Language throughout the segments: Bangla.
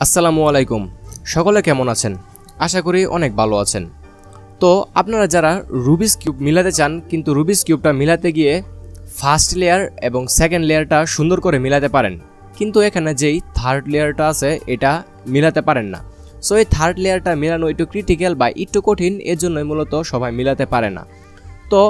আসসালামু আলাইকুম। সকলে কেমন আছেন? আশা করি অনেক ভালো আছেন। তো আপনারা যারা রুবিক্স কিউব মিলাতে চান কিন্তু রুবিক্স কিউবটা মিলাতে গিয়ে ফার্স্ট লেয়ার এবং সেকেন্ড লেয়ারটা সুন্দর করে মিলাতে পারেন, কিন্তু এখানে যেই থার্ড লেয়ারটা আছে এটা মিলাতে পারেন না। সো এই থার্ড লেয়ারটা মিলানো একটু ক্রিটিক্যাল বা একটু কঠিন, এর জন্যই মূলত সবাই মিলাতে পারে না। তো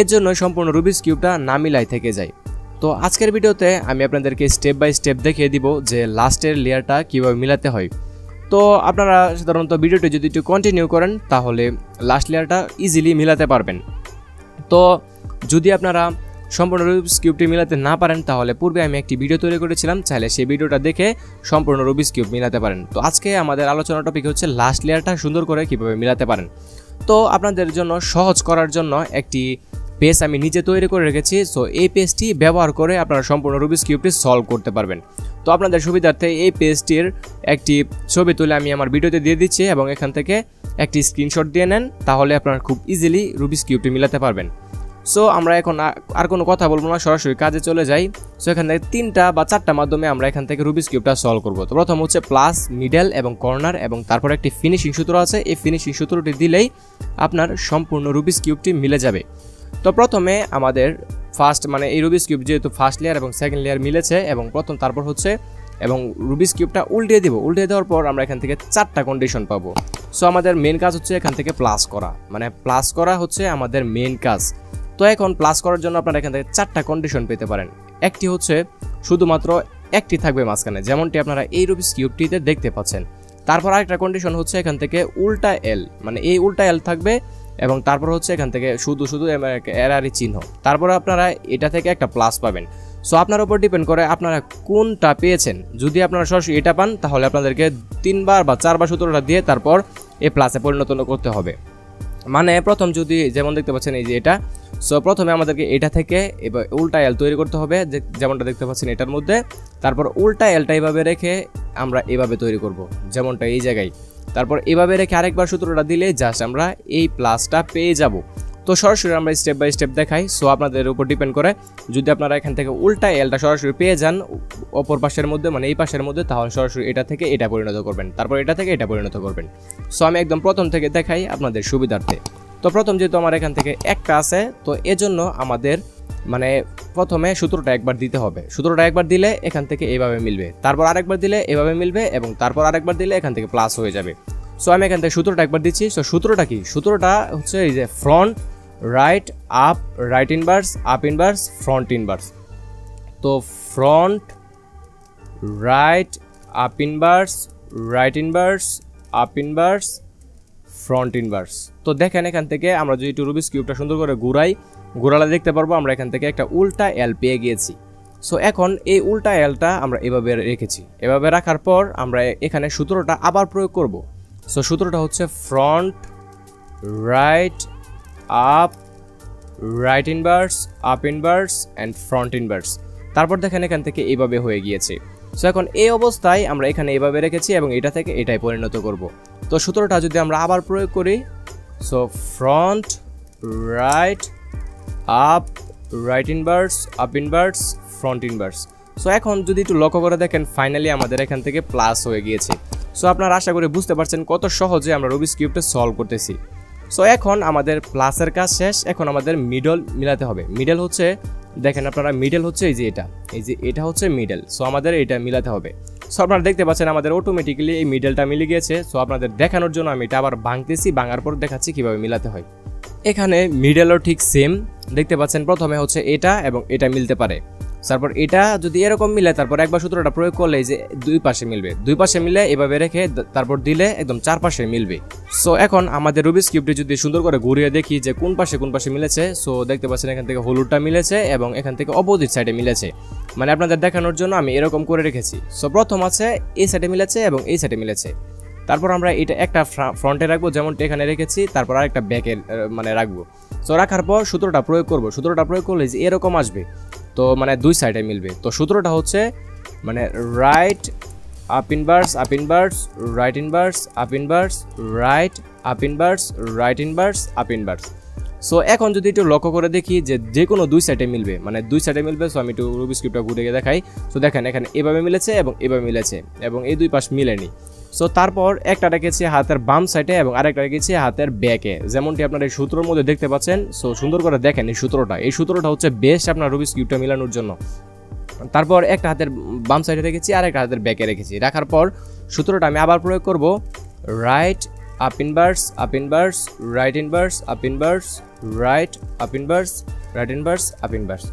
এর জন্যই সম্পূর্ণ রুবিক্স কিউবটা না মিলাই থেকে যায়। তো আজকের ভিডিওতে আমি আপনাদেরকে স্টেপ বাই স্টেপ দেখিয়ে দিব যে লাস্টের লেয়ারটা কীভাবে মিলাতে হয়। তো আপনারা সাধারণত ভিডিওটি যদি একটু কন্টিনিউ করেন তাহলে লাস্ট লেয়ারটা ইজিলি মিলাতে পারবেন। তো যদি আপনারা সম্পূর্ণ রুবিক্স কিউবটি মিলাতে না পারেন তাহলে পূর্বে আমি একটি ভিডিও তৈরি করেছিলাম, চাইলে সেই ভিডিওটা দেখে সম্পূর্ণ রুবিক্স কিউব মিলাতে পারেন। তো আজকে আমাদের আলোচনা টপিক হচ্ছে লাস্ট লেয়ারটা সুন্দর করে কীভাবে মিলাতে পারেন। তো আপনাদের জন্য সহজ করার জন্য একটি পেজ আমি নিজে তৈরি করে রেখেছি। সো এই পেজটি ব্যবহার করে আপনারা সম্পূর্ণ রুবিক্স কিউবটি সলভ করতে পারবেন। তো আপনাদের সুবিধার্থে এই পেজটির একটি ছবি তুলে আমি আমার ভিডিওতে দিয়ে দিচ্ছি এবং এখান থেকে একটি স্ক্রিনশট দিয়ে নেন, তাহলে আপনারা খুব ইজিলি রুবিক্স কিউবটি মিলাতে পারবেন। সো আমরা এখন আর কোনো কথা বলবো না, সরাসরি কাজে চলে যাই। সো এখান থেকে 3টা বা 4টা মাধ্যমে আমরা এখান থেকে রুবিক্স কিউবটা সলভ করব। তো প্রথম হচ্ছে প্লাস, মিডল এবং কর্নার, এবং তারপর একটি ফিনিশিং সূত্র আছে। এই ফিনিশিং সূত্রটি দিলেই আপনার সম্পূর্ণ রুবিক্স কিউবটি মিলে যাবে। তো প্রথমে আমাদের এই রুবিক্স কিউব যেহেতু ফার্স্ট লেয়ার এবং সেকেন্ড লেয়ার মিলেছে এবং তারপর হচ্ছে এবং রুবিক্স কিউবটা উল্টিয়ে দিব। উল্টিয়ে দেওয়ার পর আমরা এখান থেকে 4টা কন্ডিশন পাবো। সো আমাদের মেন কাজ হচ্ছে এখান থেকে প্লাস করা, প্লাস করা হচ্ছে আমাদের মেন কাজ। তো এখন প্লাস করার জন্য আপনারা এখান থেকে 4টা কন্ডিশন পেতে পারেন। একটি হচ্ছে শুধুমাত্র একটি থাকবে মাঝখানে, যেমনটি আপনারা এই রুবিক্স কিউবটিতে দেখতে পাচ্ছেন। তারপর আরেকটা কন্ডিশন হচ্ছে এখান থেকে উল্টা এল, এই উল্টা এল থাকবে এবং তারপর হচ্ছে এখান থেকে শুধু এরারি চিহ্ন। তারপরে আপনারা এটা থেকে একটা প্লাস পাবেন। সো আপনার উপর ডিপেন্ড করে আপনারা কোনটা পেয়েছেন। যদি আপনারা সরাসরি এটা পান তাহলে আপনাদেরকে 3বার বা 4বার সূত্রটা দিয়ে তারপর এ প্লাসে পরিণত করতে হবে। প্রথম যদি যেমন দেখতে পাচ্ছেন এই যে এটা, সো প্রথমে আমাদেরকে এটা থেকে এবার উল্টা এল তৈরি করতে হবে, যেমনটা দেখতে পাচ্ছেন এটার মধ্যে। তারপর উল্টা এলটা এইভাবে রেখে আমরা এভাবে তৈরি করব, যেমনটা এই জায়গায়। তারপর এভাবে রেখে আরেকবার সূত্রটা দিলে জাস্ট আমরা এই প্লাসটা পেয়ে যাব। তো সরাসরি আমরা স্টেপ বাই স্টেপ দেখাই। সো আপনাদের উপর ডিপেন্ড করে, যদি আপনারা এখান থেকে উল্টা এলটা সরাসরি পেয়ে যান অপর পাশের মধ্যে এই পাশের মধ্যে, তাহলে সরাসরি এটা থেকে এটা পরিণত করবেন, তারপর এটা থেকে এটা পরিণত করবেন। সো আমি একদম প্রথম থেকে দেখাই আপনাদের সুবিধার্থে। তো প্রথম যেহেতু আমার এখান থেকে একটা আছে, তো এজন্য আমাদের প্রথমে সূত্রটা একবার দিতে হবে। সূত্রটা একবার দিলে এখান থেকে এইভাবে মিলবে, তারপর আরেকবার দিলে এভাবে মিলবে এবং তারপর আরেকবার দিলে এখান থেকে প্লাস হয়ে যাবে। সো আমি এখান থেকে সূত্রটা একবার দিচ্ছি। সো সূত্রটা কি? সূত্রটা হচ্ছে এই যে front right up right inverse up inverse front inverse. তো front right up inverse right inverse up inverse front inverse. তো দেখেন এখান থেকে আমরা যদি একটু রুবিক্স কিউবটা সুন্দর করে ঘুরালে দেখতে পারবো আমরা এখান থেকে একটা উল্টা এল পেয়ে গিয়েছি। সো এখন এই উল্টা এলটা আমরা এভাবে রেখেছি। এভাবে রাখার পর আমরা এখানে সূত্রটা আবার প্রয়োগ করব। সো সূত্রটা হচ্ছে front right up right inverse up inverse and front inverse. তারপর দেখেন এখান থেকে এইভাবে হয়ে গিয়েছে। সো এখন এই অবস্থায় আমরা এখানে এভাবে রেখেছি এবং এটা থেকে এটাই পরিণত করব। তো সূত্রটা যদি আমরা আবার প্রয়োগ করি, so front right up right inverse up inverse front inverse. So এখন যদি একটু লক্ষ্য করে দেখেন ফাইনালি আমাদের এখান থেকে প্লাস হয়ে গিয়েছে। সো আপনারা আশা করি বুঝতে পারছেন কত সহজে আমরা রুবিক্স কিউবটা সলভ করতেছি। সো এখন আমাদের প্লাসের কাজ শেষ, এখন আমাদের মিডল মিলাতে হবে। মিডল হচ্ছে দেখেন আপনারা, মিডল হচ্ছে এই যে এটা হচ্ছে মিডল। সো আমাদের এটা মিলাতে হবে। সো আপনারা দেখতে পাচ্ছেন আমাদের অটোমেটিক্যালি এই মিডলটা মিলে গিয়েছে। সো আপনাদের দেখানোর জন্য আমি এটা আবার ভাঙতেছি, ভাঙার পর দেখাচ্ছি কিভাবে মিলাতে হয়। এখানে মিডলও ঠিক সেম দেখতে পাচ্ছেন। প্রথমে হচ্ছে এটা এবং এটা মিলতে পারে, তারপর এটা যদি এরকম মিলে তারপর একবার সূত্রটা প্রয়োগ করলে যে দুই পাশে মিলবে, দুই পাশে মিলে এভাবে রেখে তারপর দিলে একদম 4 পাশে মিলবে। সো এখন আমাদের রুবিক্স কিউবটি যদি সুন্দর করে ঘুরিয়ে দেখি যে কোন পাশে মিলেছে, সো দেখতে পাচ্ছেন এখান থেকে হলুদটা মিলেছে এবং এখান থেকে অপোজিট সাইডে মিলেছে। আপনাদের দেখানোর জন্য আমি এরকম করে রেখেছি। সো প্রথম আছে এই সাইডে মিলেছে এবং এই সাইডে মিলেছে। তারপর আমরা এটা একটা ফ্রন্টে রাখবো যেমনটা এখানে রেখেছি, তারপর আরেকটা ব্যাকে রাখবো। সো রাখার পর সূত্রটা প্রয়োগ করবো। সূত্রটা প্রয়োগ করলে যে এরকম আসবে, তো দুই সাইডে মিলবে। তো সূত্রটা হচ্ছে right up inverse right inverse up inverse right up inverse right inverse up inverse. So এখন যদি একটু লক্ষ্য করে দেখি যে কোনো দুই সাইডে মিলবে, মানে দুই সাইডে মিলবে। সো আমি একটু রুবিক্স কিউবটা ঘুরে গিয়ে দেখাই। সো দেখেন এখানে এভাবে মিলেছে এবং এভাবে মিলেছে এবং এই দুই পাশ মিলেনি। সো তারপর একটা রেখেছি হাতের বাম সাইডে এবং আরেকটা রেখেছি হাতের ব্যাকে, যেমনটি আপনার এই সূত্রের মধ্যে দেখতে পাচ্ছেন। সো সুন্দর করে দেখেন এই সূত্রটা হচ্ছে বেস্ট আপনার রুবিক্স কিউবটা মিলানোর জন্য। তারপর একটা হাতের বাম সাইডে রেখেছি আর একটা হাতের ব্যাকে রেখেছি। রাখার পর সূত্রটা আমি আবার প্রয়োগ করব, right up inverse up inverse, right inverse up inverse, right up inverse, right inverse up inverse.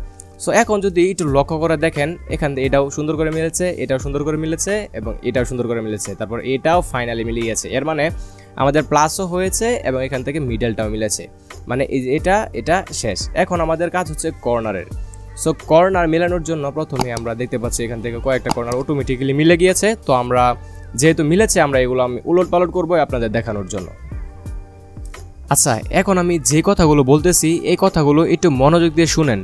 So এখন যদি একটু লক্ষ্য করে দেখেন, এখান থেকে এটাও সুন্দর করে মিলেছে, এটাও সুন্দর করে মিলেছে এবং এটাও সুন্দর করে মিলেছে, তারপর এটাও ফাইনালি মিলে গেছে। এর মানে আমাদের প্লাসও হয়েছে এবং এখান থেকে মিডলটাও মিলেছে, মানে এটা শেষ। এখন আমাদের কাজ হচ্ছে কর্নারের। সো কর্নার মেলানোর জন্য প্রথমে আমরা দেখতে পাচ্ছি এখান থেকে কয়েকটা কর্নার অটোমেটিক্যালি মিলে গিয়েছে। তো আমরা যেহেতু মিলেছে আমরা এগুলো আমি উলট পালট করবো আপনাদের দেখানোর জন্য। আচ্ছা, এখন আমি যে কথাগুলো বলতেছি এই কথাগুলো একটু মনোযোগ দিয়ে শুনেন,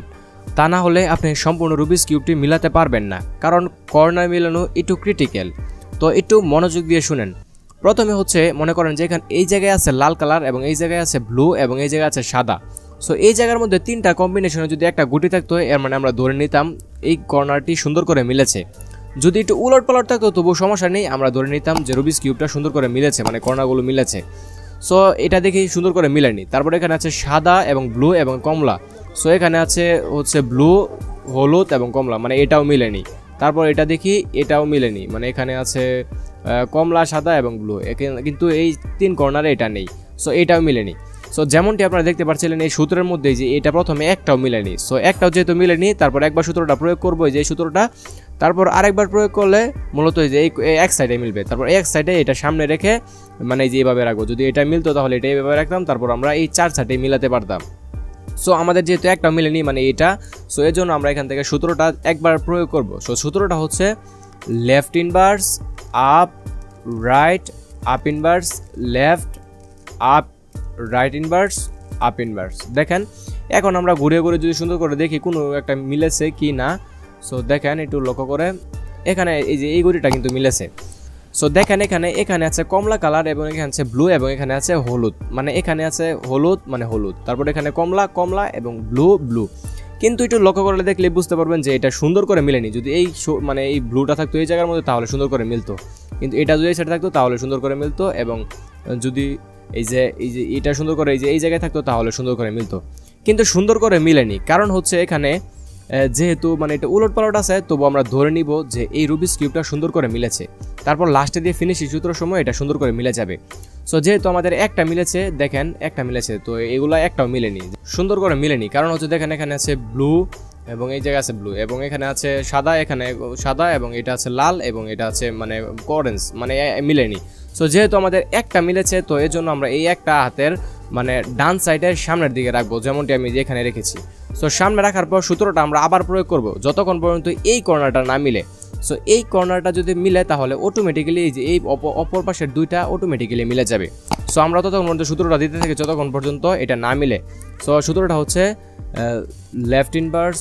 তা না হলে আপনি সম্পূর্ণ রুবিক্স কিউবটি মিলাতে পারবেন না, কারণ কর্নার মেলানো একটু ক্রিটিক্যাল। তো একটু মনোযোগ দিয়ে শুনেন। প্রথমে হচ্ছে মনে করেন যে এখানে এই জায়গায় আছে লাল কালার এবং এই জায়গায় আছে ব্লু এবং এই জায়গায় আছে সাদা। সো এই জায়গার মধ্যে তিনটা কম্বিনেশনে যদি একটা গুটি থাকতো, এর মানে আমরা ধরে নিতাম এই কর্নারটি সুন্দর করে মিলেছে। যদি একটু উলট পালট থাকতো তবুও সমস্যা নেই, আমরা ধরে নিতাম যে রুবিক্স কিউবটা সুন্দর করে মিলেছে, মানে কর্নারগুলো মিলেছে। সো এটা দেখি সুন্দর করে মিলেনি। তারপরে এখানে আছে সাদা এবং ব্লু এবং কমলা। সো এখানে আছে হচ্ছে ব্লু, হলুদ এবং কমলা, মানে এটাও মিলেনি। তারপর এটা দেখি, এটাও মিলেনি, মানে এখানে আছে কমলা, সাদা এবং ব্লু, কিন্তু এই তিন কর্নারে এটা নেই। সো এটাও মিলেনি। সো যেমনটি আপনারা দেখতে পাচ্ছিলেন এই সূত্রের মধ্যে যে এটা প্রথমে একটাও মিলেনি। সো একটাও যেহেতু মিলেনি, তারপর একবার সূত্রটা প্রয়োগ করবো, যে এই সূত্রটা, তারপর আরেকবার প্রয়োগ করলে মূলত যে এই এক সাইডে মিলবে। তারপর এক সাইডে এটা সামনে রেখে মানে যে এইভাবে রাখবো, যদি এটা মিলতো তাহলে এটা এইভাবে রাখতাম, তারপর আমরা এই চার সাইডে মিলাতে পারতাম। সো আমাদের যেহেতু একটা মিলেনি মানে এটা, সো এর জন্য আমরা এখান থেকে সূত্রটা একবার প্রয়োগ করব। সো সূত্রটা হচ্ছে left inverse up right up inverse, left up right inverse up inverse. দেখেন এখন আমরা ঘুরে ঘুরে যদি সুন্দর করে দেখি কোনো একটা মিলেছে কি না। সো দেখেন একটু লক্ষ্য করে, এখানে এই যে এই ঘড়িটা কিন্তু মিলেছে। সো দেখেন এখানে আছে কমলা কালার এবং এখানে আছে ব্লু এবং এখানে আছে হলুদ, মানে এখানে আছে হলুদ মানে হলুদ, তারপর এখানে কমলা এবং ব্লু। কিন্তু একটু লক্ষ্য করলে দেখলে বুঝতে পারবেন যে এটা সুন্দর করে মিলেনি। যদি এই মানে এই ব্লুটা থাকতো এই জায়গার মধ্যে তাহলে সুন্দর করে মিলতো, কিন্তু এটা যদি এই সাইডে থাকতো তাহলে সুন্দর করে মিলতো, এবং যদি এই যে এটা সুন্দর করে এই জায়গায় থাকতো তাহলে সুন্দর করে মিলতো, কিন্তু সুন্দর করে মিলেনি। কারণ হচ্ছে এখানে যেহেতু মানে এটা উলট পালট আছে, তবু আমরা ধরে নিব যে এই রুবিক্স কিউবটা সুন্দর করে মিলেছে। তারপর লাস্টে দিয়ে ফিনিশিং সূত্রের সময় এটা সুন্দর করে মিলে যাবে। সো যেহেতু আমাদের একটা মিলেছে, দেখেন একটা মিলেছে, তো এগুলো একটাও মিলেনি, সুন্দর করে মিলেনি। কারণ হচ্ছে দেখেন এখানে আছে ব্লু এবং এই জায়গায় আছে ব্লু এবং এখানে আছে সাদা, এখানে সাদা এবং এটা আছে লাল এবং এটা আছে মানে অরেঞ্জ, মানে মিলেনি। সো যেহেতু আমাদের একটা মিলেছে, তো এর জন্য আমরা এই একটা হাতের মানে ডান সাইডের সামনের দিকে রাখবো, যেমনটি আমি এখানে রেখেছি। সো সামনে রাখার পর সূত্রটা আমরা আবার প্রয়োগ করব যতক্ষণ পর্যন্ত এই কর্নারটা না মিলে। সো এই কর্নারটা যদি মিলে তাহলে অটোমেটিক্যালি এই যে এই অপর পাশের দুইটা অটোমেটিক্যালি মিলে যাবে। সো আমরা ততক্ষণ পর্যন্ত সূত্রটা দিতে থাকি যতক্ষণ পর্যন্ত এটা না মিলে। সো সূত্রটা হচ্ছে left inverse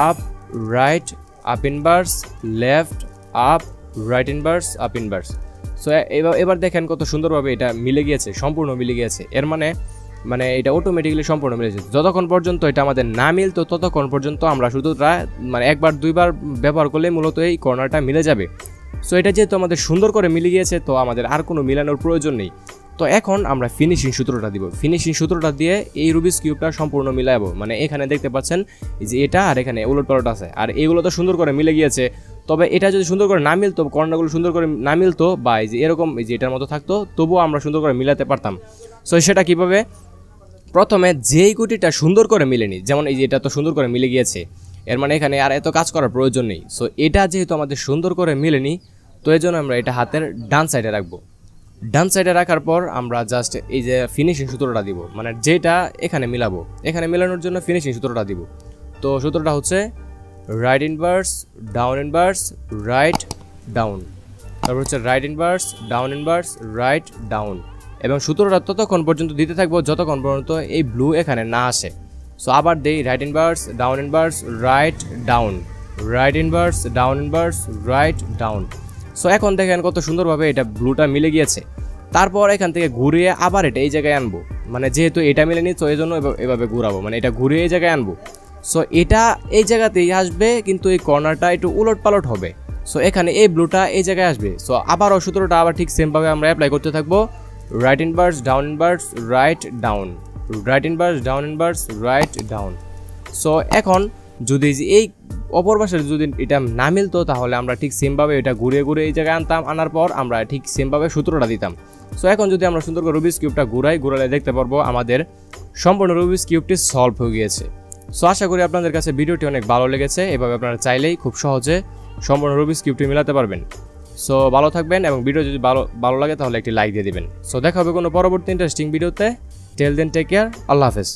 up right up inverse, left up right inverse up inverse. So এবার দেখেন কত সুন্দরভাবে এটা মিলে গিয়েছে, সম্পূর্ণ মিলে গিয়েছে। এর মানে এটা অটোমেটিক্যালি সম্পূর্ণ মিলে গেছে। যতক্ষণ পর্যন্ত এটা আমাদের না মিলতো ততক্ষণ পর্যন্ত আমরা সূত্রটা মানে একবার দুইবার ব্যবহার করলে মূলত এই কর্নারটা মিলে যাবে। সো এটা যেহেতু আমাদের সুন্দর করে মিলে গিয়েছে, তো আমাদের আর কোনো মিলানোর প্রয়োজন নেই। তো এখন আমরা ফিনিশিং সূত্রটা দিব। ফিনিশিং সূত্রটা দিয়ে এই রুবিক্স কিউবটা সম্পূর্ণ মিলাবো। মানে এখানে দেখতে পাচ্ছেন যে এটা আর এখানে উলট পালট আছে, আর এগুলো তো সুন্দর করে মিলে গিয়েছে। তবে এটা যদি সুন্দর করে না মিলতো, কর্নারগুলো সুন্দর করে না মিলতো, বা এই যে এরকম এই যে এটার মতো থাকতো, তবুও আমরা সুন্দর করে মিলাতে পারতাম। সো সেটা কীভাবে? প্রথমে যেই গুটিটা সুন্দর করে মিলেনি, যেমন এই যে এটা তো সুন্দর করে মিলে গিয়েছে, এর মানে এখানে আর এত কাজ করার প্রয়োজন নেই। সো এটা যেহেতু আমাদের সুন্দর করে মিলেনি, তো এই জন্য আমরা এটা হাতের ডান সাইডে রাখবো। ডান সাইডে রাখার পর আমরা জাস্ট এই যে ফিনিশিং সূত্রটা দিব, মানে যেটা এখানে মিলাবো, এখানে মেলানোর জন্য ফিনিশিং সূত্রটা দিব। তো সূত্রটা হচ্ছে right inverse down inverse write down, তারপর হচ্ছে right inverse down inverse write down, এবং সূত্রটা ততক্ষণ পর্যন্ত দিতে থাকবো যতক্ষণ পর্যন্ত এই ব্লু এখানে না আসে। সো আবার দেই right inverse down inverse write down, right inverse down inverse write down. So এখন দেখেন কত সুন্দরভাবে এটা ব্লুটা মিলে গিয়েছে। তারপর এখান থেকে ঘুরিয়ে আবার এটা এই জায়গায় আনবো, মানে যেহেতু এটা মিলেনি তো এই জন্য এভাবে ঘুরাবো, মানে এটা ঘুরিয়ে এই জায়গায় আনবো। সো এটা এই জায়গাতেই আসবে, কিন্তু এই কর্নারটা একটু উলট পালট হবে। সো এখানে এই ব্লুটা এই জায়গায় আসবে। সো আবারও সূত্রটা আবার ঠিক সেমভাবে আমরা অ্যাপ্লাই করতে থাকবো। Right inverse down inverse write down, right inverse down inverse write down. So এখন যদি এই অপর পাশে যদি এটা না মিলতো তাহলে আমরা ঠিক সেমভাবে এটা ঘুরিয়ে ঘুরিয়ে এই জায়গায় আনতাম, আনার পর আমরা ঠিক সেমভাবে সূত্রটা দিতাম। সো এখন যদি আমরা সুন্দর করে রুবিক্স কিউবটা ঘুরালে দেখতে পারবো আমাদের সম্পূর্ণ রুবিক্স কিউবটি সলভ হয়ে গিয়েছে। সো আশা করি আপনাদের কাছে ভিডিওটি অনেক ভালো লেগেছে। এভাবে আপনারা চাইলেই খুব সহজে সম্পূর্ণ রুবিক্স কিউবটি মেলাতে পারবেন। সো ভালো থাকবেন, এবং ভিডিও যদি ভালো লাগে তাহলে একটি লাইক দিয়ে দিবেন। সো দেখা হবে কোনো পরবর্তী ইন্টারেস্টিং ভিডিওতে। টেল দেন টেক কেয়ার, আল্লাহ হাফেজ।